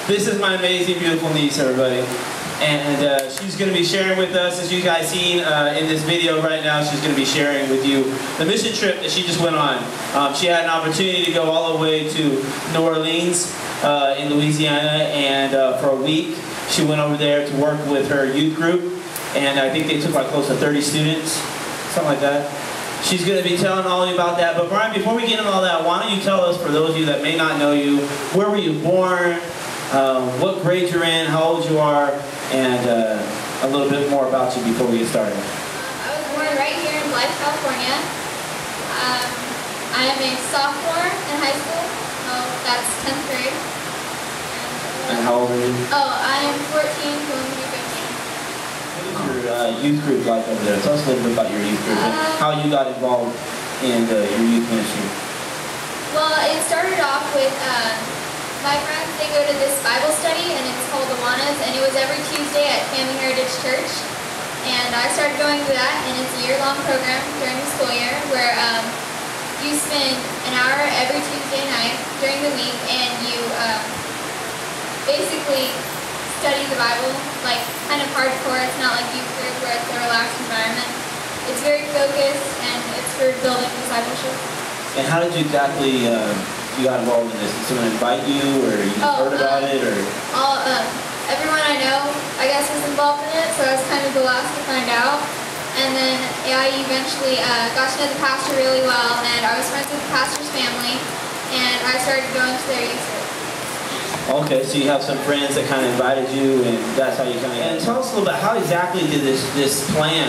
This is my amazing, beautiful niece, everybody. And she's going to be sharing with us, as you guys seen in this video right now, she's going to be sharing with you the mission trip that she just went on. She had an opportunity to go all the way to New Orleans in Louisiana, and for a week she went over there to work with her youth group, and I think they took like close to 30 students, something like that. She's going to be telling all of you about that. But Brian, before we get into all that, why don't you tell us, for those of you that may not know you, where were you born, what grade you're in, how old you are, and a little bit more about you before we get started. I was born right here in Blythe, California. I am a sophomore in high school. Oh, that's 10th grade. And how old are you? Oh, I am 14, going to be 15. What is your youth group like over there? Tell us a little bit about your youth group and how you got involved in your youth ministry. Well, it started off with my friends. They go to this Bible study, and it's called Awanas, and it was every Tuesday at Family Heritage Church. And I started going to that, and it's a year-long program during the school year where you spend an hour every Tuesday night during the week, and you basically study the Bible, like kind of hardcore. It's not like youth group where it's a relaxed environment. It's very focused, and it's for building discipleship. And how did you exactly you got involved in this? Did someone invite you, or you heard about it, or? Everyone I know, I guess, was involved in it, so I was kind of the last to find out. And then I eventually got to know the pastor really well, and I was friends with the pastor's family, and I started going to their youth group. Okay, so you have some friends that kind of invited you, and that's how you kind of. And tell us a little bit, how exactly did this plan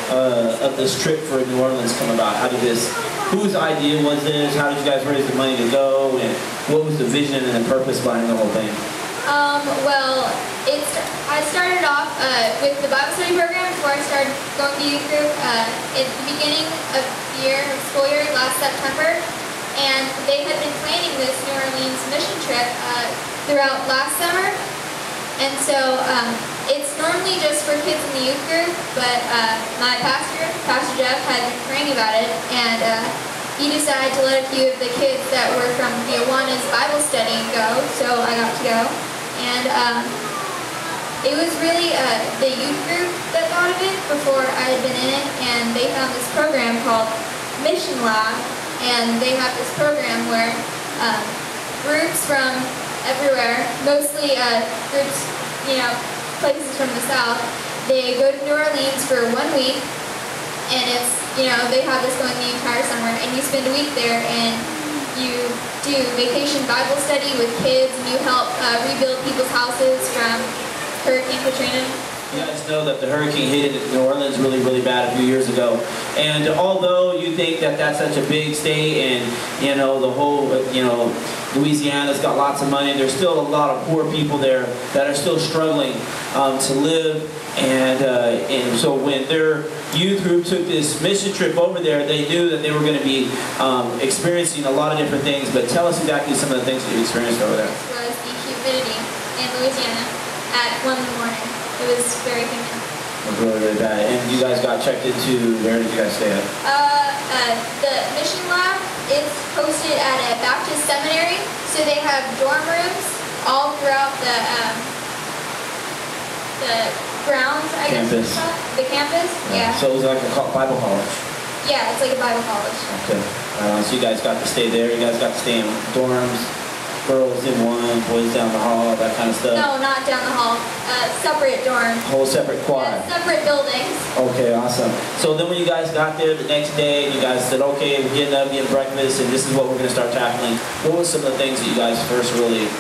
of this trip for New Orleans come about? How did this? Whose idea was this? How did you guys raise the money to go? And what was the vision and the purpose behind the whole thing? Well, I started off with the Bible study program before I started going to youth group at the beginning of the school year, last September. And they had been planning this New Orleans mission trip throughout last summer. And so it's normally just for kids in the youth group, but my pastor, Pastor Jeff, had been praying about it, and he decided to let a few of the kids that were from the Awanas Bible study go, so I got to go. And it was really the youth group that thought of it before I had been in it, and they found this program called Mission Lab, and they have this program where groups from everywhere, mostly groups, places from the South, they go to New Orleans for 1 week, and it's, they have this going the entire summer, and you spend a week there, and you do vacation Bible study with kids, and you help rebuild people's houses from Hurricane Katrina. You guys know that the hurricane hit New Orleans really, really bad a few years ago. And although you think that that's such a big state, and the whole, Louisiana's got lots of money, there's still a lot of poor people there that are still struggling to live. And so when their youth group took this mission trip over there, they knew that they were going to be experiencing a lot of different things. But tell us exactly some of the things that you experienced over there. It was the humidity in Louisiana at 1 in the morning. It was very humid. It was really, really bad. And you guys got checked into, where did you guys stay at? The mission lab is hosted at a Baptist seminary, so they have dorm rooms all throughout the grounds, I campus. guess. The campus? Yeah. So it was like a Bible college? Yeah, it's like a Bible college. Okay. So you guys got to stay there. You guys got to stay in dorms. Girls in one, boys down the hall, that kind of stuff? No, not down the hall. Separate dorm. Whole separate quad? Yeah, separate buildings. Okay, awesome. So then when you guys got there the next day, you guys said, okay, we're getting up, getting breakfast, and this is what we're going to start tackling. What were some of the things that you guys first really...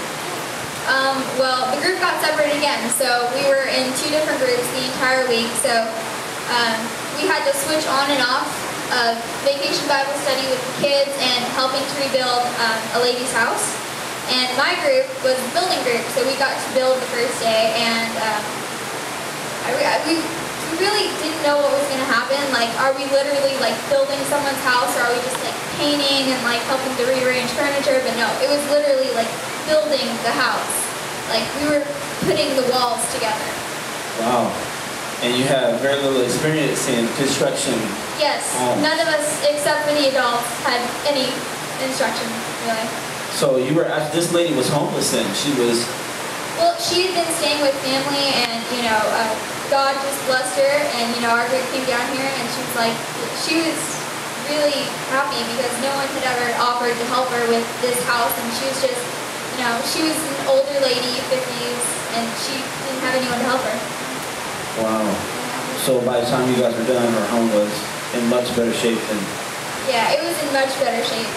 Well, the group got separated again, so we were in 2 different groups the entire week, so we had to switch on and off of vacation Bible study with the kids and helping to rebuild a lady's house. And my group was the building group, so we got to build the first day, and we really didn't know what was going to happen. Like, are we literally like building someone's house, or are we just like painting and like helping to rearrange furniture? But no, it was literally like building the house. Like, we were putting the walls together. Wow. And you have very little experience in construction. Yes. None of us, except for the adults, had any instruction, really. So you were, this lady was homeless then. She was Well, she had been staying with family, and God just blessed her, and our group came down here, and she was really happy because no one had ever offered to help her with this house, and she was just, she was an older lady, 50s, and she didn't have anyone to help her. Wow. So by the time you guys were done, her home was in much better shape than... Yeah, it was in much better shape.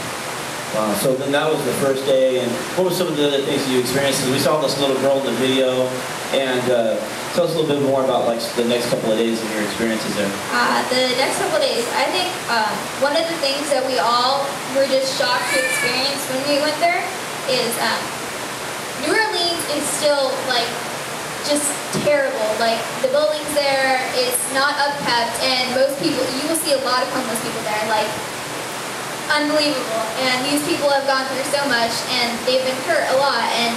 Wow. So then that was the first day, and what were some of the other things that you experienced? Because we saw this little girl in the video, and tell us a little bit more about like the next couple of days and your experiences there. The next couple of days, I think one of the things that we all were just shocked to experience when we went there is New Orleans is still like just terrible. Like the buildings there, it's not upkept, and most people, you will see a lot of homeless people there, like unbelievable. And these people have gone through so much, and they've been hurt a lot, and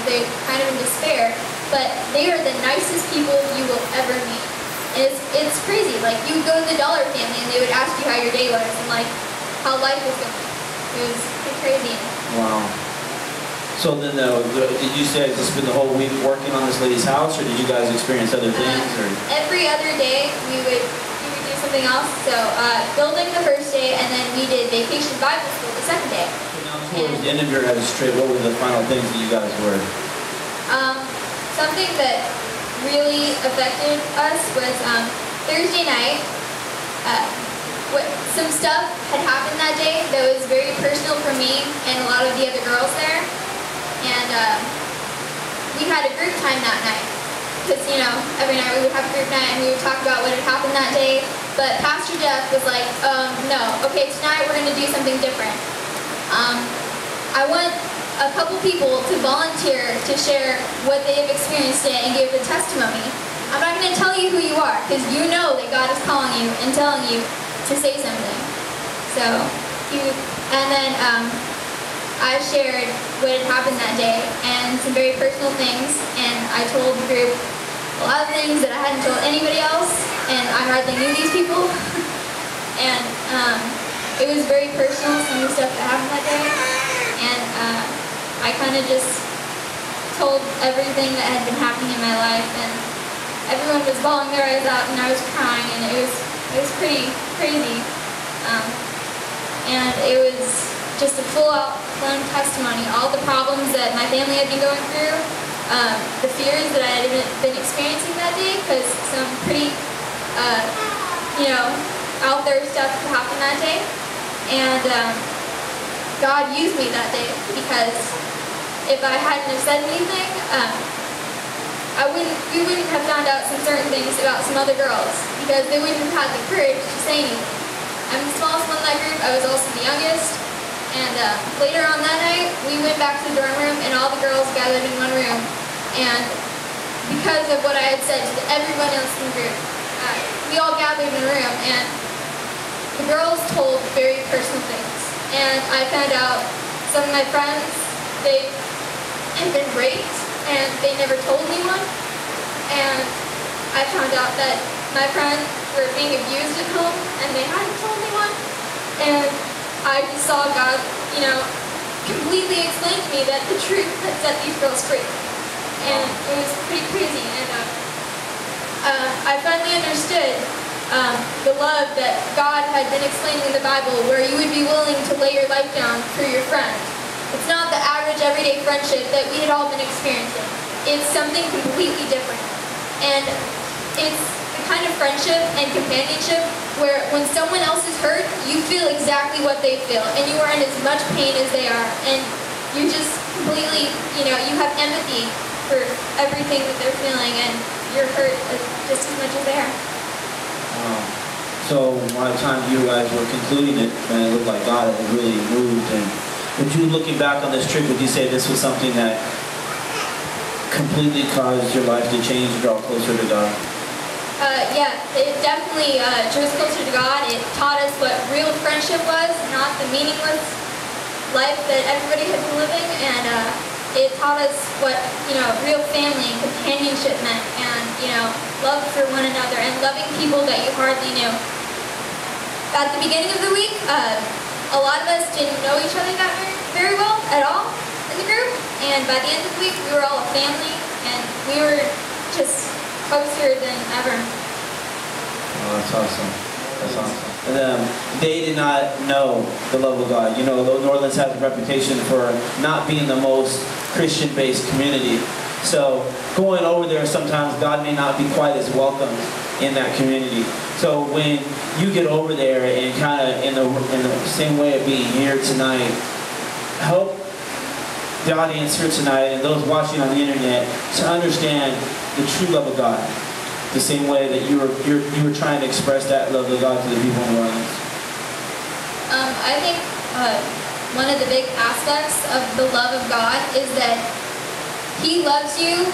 they're kind of in despair. But they are the nicest people you will ever meet. And it's crazy. Like you would go to the Dollar Family, and they would ask you how your day was and like how life was going. It was crazy. Wow. So then, did you say to spend the whole week working on this lady's house, or did you guys experience other things? Or? Every other day, we would do something else. So building the first day, and then we did vacation Bible school the second day. So now towards the end of your guys' trip, what were the final things that you guys were? Something that really affected us was Thursday night. Some stuff had happened that day that was very personal for me and a lot of the other girls there. And we had a group time that night. Because, every night we would have a group night and we would talk about what had happened that day. But Pastor Jeff was like, no, okay, tonight we're going to do something different. I want a couple people to volunteer to share what they have experienced today and give the testimony. I'm not going to tell you who you are, because you know that God is calling you and telling you to say something. So, and then I shared what had happened that day and some very personal things, and I told the group a lot of things that I hadn't told anybody else, and I hardly knew these people. And it was very personal, some of the stuff that happened that day, and I kind of just told everything that had been happening in my life, and everyone was bawling their eyes out, and I was crying, and it was pretty crazy. And it was just a full-out testimony. All the problems that my family had been going through, the fears that I had been experiencing that day, because some pretty, out there stuff happened that day. And God used me that day, because if I hadn't have said anything, we wouldn't have found out some certain things about some other girls, because they wouldn't have had the courage to say anything. I'm the smallest one in that group. I was also the youngest. And later on that night, we went back to the dorm room, and all the girls gathered in one room. And because of what I had said to everyone else in the group, we all gathered in a room, and the girls told very personal things. And I found out some of my friends, they had been raped, and they never told anyone. And I found out that my friends were being abused at home, and they hadn't told anyone. And I just saw God, completely explain to me that the truth had set these girls free. And it was pretty crazy. And I finally understood the love that God had been explaining in the Bible, where you would be willing to lay your life down for your friend. It's not the average everyday friendship that we had all been experiencing. It's something completely different. And it's the kind of friendship and companionship where when someone else is hurt, you feel exactly what they feel, and you are in as much pain as they are, and you just completely, you have empathy for everything that they're feeling, and you're hurt just as much as they are. So by the time you guys were concluding it, man, it looked like God had really moved. And would you, looking back on this trip, would you say this was something that completely caused your life to change, draw closer to God? Yeah, it definitely drew us closer to God. It taught us what real friendship was, not the meaningless life that everybody had been living, and it taught us what, real family and companionship meant, and, love for one another, and loving people that you hardly knew. At the beginning of the week, a lot of us didn't know each other that very well at all in the group, and by the end of the week, we were all a family. and we were just closer than ever. Oh, that's awesome. That's awesome. And they did not know the love of God. You know, New Orleans has a reputation for not being the most Christian-based community. So going over there, sometimes God may not be quite as welcome in that community. So when you get over there and kind of in the same way of being here tonight, help the audience here tonight and those watching on the internet to understand the true love of God, the same way that you were trying to express that love of God to the people in New Orleans. I think one of the big aspects of the love of God is that He loves you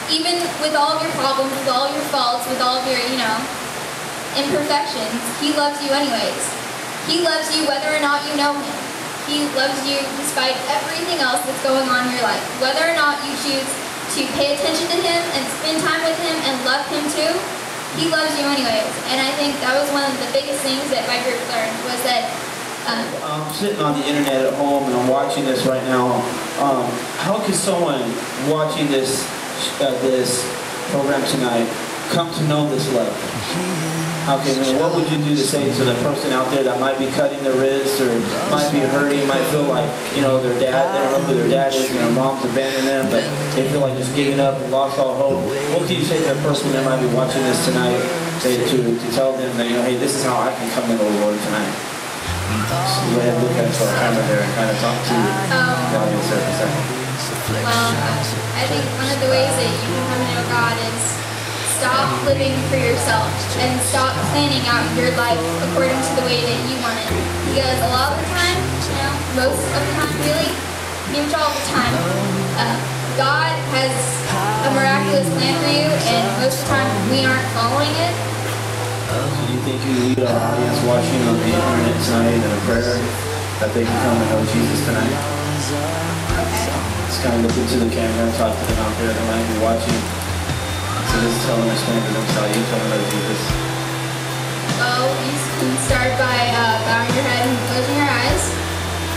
even with all of your problems, with all of your faults, with all of your, imperfections. He loves you anyways. He loves you whether or not you know Him. He loves you despite everything else that's going on in your life. Whether or not you choose to pay attention to Him and spend time with Him and love Him too, He loves you anyways. And I think that was one of the biggest things that my group learned was that I'm sitting on the internet at home and I'm watching this right now. How could someone watching this program tonight come to know this love? What would you do to say to the person out there that might be cutting their wrist or might be hurting, might feel like, their dad, they don't know who their dad is, mom's abandoned them, but they feel like just giving up and lost all hope? What can you say to that person that might be watching this tonight to tell them that, hey, this is how I can come into the Lord tonight? So go ahead and look at our camera there and kind of talk to the audience there for a second. Well, I think one of the ways that you can come to know God is stop living for yourself and stop planning out your life according to the way that you want it. Because a lot of the time, most of the time really, pretty much all the time, God has a miraculous plan for you, and most of the time we aren't following it. So do you think you lead our audience watching on the internet tonight in a prayer that they can come and know Jesus tonight? Just kind of look into the camera and talk to them out there that might be watching. So just tell them, explain to them, tell them about Jesus. Well, you can start by bowing your head and closing your eyes,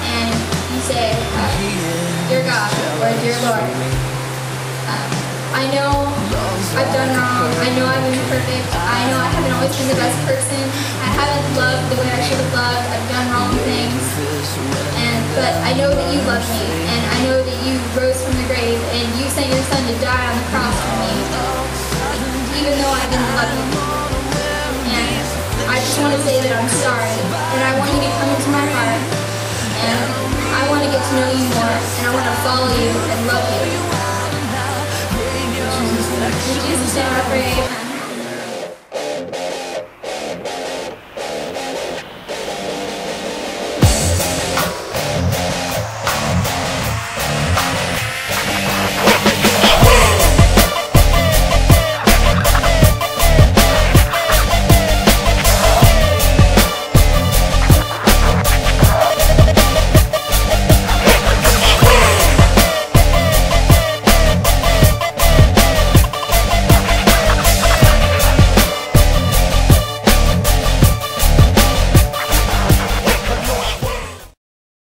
and you say, "Dear God," or "Dear Lord, I know I've done wrong. I know I've been imperfect. I know I haven't always been the best person. I haven't loved the way I should have loved. I've done wrong things. But I know that you love me, and I know that you rose from the grave, and you sent your Son to die on the cross for me, even though I didn't love you. And I just want to say that I'm sorry, and I want you to come into my heart, and I want to get to know you more, and I want to follow you and love you. In Jesus' name I pray.